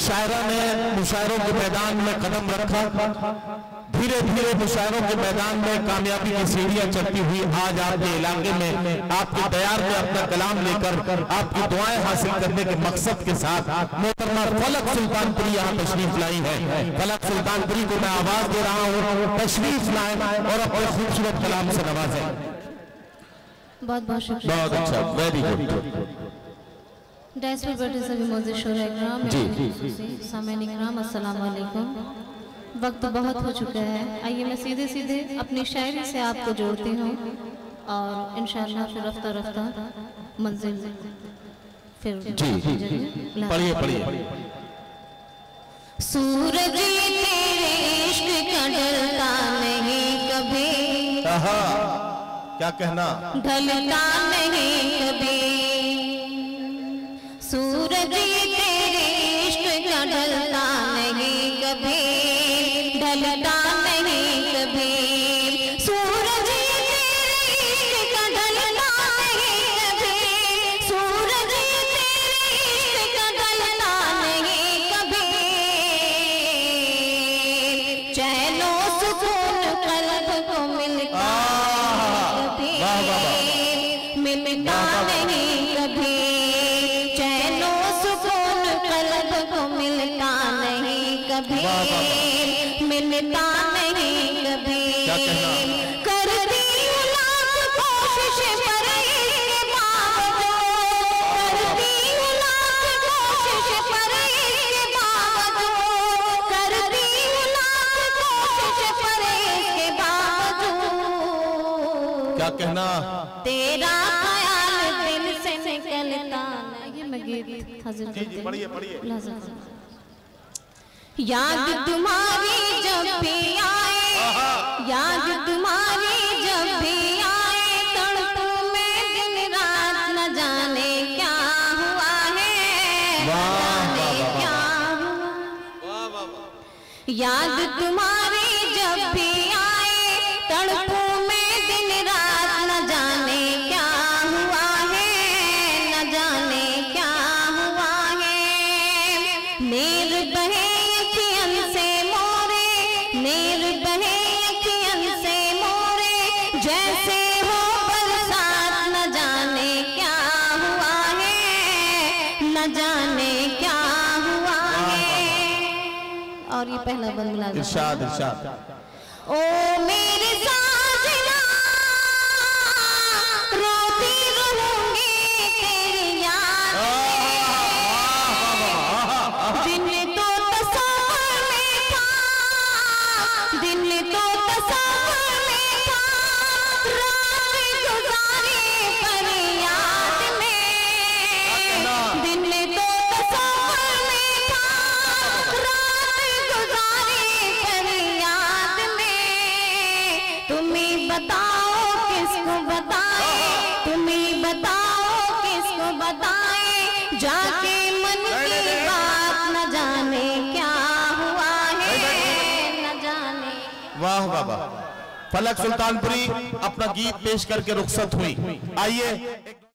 शायरा ने मुशायरों के मैदान में कदम रखा, धीरे धीरे मुशायरों के मैदान में कामयाबी की सीढ़ियां चढ़ती हुई आज आपके इलाके में आपके दयार में अपना कलाम लेकर आपकी दुआएं हासिल करने के मकसद के साथ मोहतरमा फलक सुल्तानपुरी यहाँ तशरीफ लाई है। फलक सुल्तानपुरी को मैं आवाज दे रहा हूँ, तशरीफ लाएं और अपने खूबसूरत कलाम से नवाजें। बहुत बहुत शुक्रिया। बहुत अच्छा, वेरी गुड। डैश पर बैठे सभी मौजूद शोहरा-ए-किराम, सामईन-ए-किराम, अस्सलाम वालेकुम। वक्त बहुत हो चुका है, आइए मैं सीधे सीधे अपनी शायरी से आपको जोड़ती हूँ और इंशाअल्लाह फिर रफ्ता रफ्ता मंजिल फिर जी पढ़िए पढ़िए। सूरज तेरे इश्क का ढलता नहीं कभी, क्या कहना, ढलता नहीं कभी। सूरज तेरे इश्क का ढलता नहीं कभी, ढलता नहीं कभी। सूरज तेरे इश्क का ढलता नहीं कभी, सूरज तेरे इश्क का ढलता नहीं कभी। चैनो सुकून कल्ब को मिलता कभी, मिलता नहीं कभी। चैनो सुकून कल्ब को मिलता नहीं कभी, मिलता नहीं कभी। करती हूँ लाख कोशिश पर इसके बावजूद, करती हूँ लाख कोशिश पर इसके बावजूद, करती हूँ लाख कोशिश पर इसके बावजूद। क्या कहना, तेरा ख्याल दिल से निकलता नहीं। मैं गीत हाजिर करती हूँ, पढ़िए पढ़िए। याद तुम्हारी जब भी आए, याद तुम्हारी जब भी आए, तड़पूं मैं दिन रात, न जाने क्या हुआ है, न जाने क्या हुआ। याद तुम्हारी जब भी आए, तड़पूं मैं दिन रात, न जाने क्या हुआ है, न जाने क्या हुआ है। नीर बहे अखियन से मोरे, नीर बहे अखियन से मोरे, जैसे हो बरसात, न जाने क्या हुआ है, न जाने क्या हुआ है। और ये पहला बंद मिला, इरशाद इरशाद। ओ मेरे साजना, रोती रहूंगी तेरी याद में। दिन तो तस्वर में था, दिन तो तस्वर में था, रात गुजारी पर याद में। दिन तो तस्वर में था, रात गुजारी पर याद में। तुम ही बताओ किसको बताए, तुम ही बताओ किसको बताए, जाके मन की बात, न जाने क्या हुआ है, न जाने। वाह वाह वाह। फलक सुल्तानपुरी अपना गीत पेश करके रुखसत हुई। आइए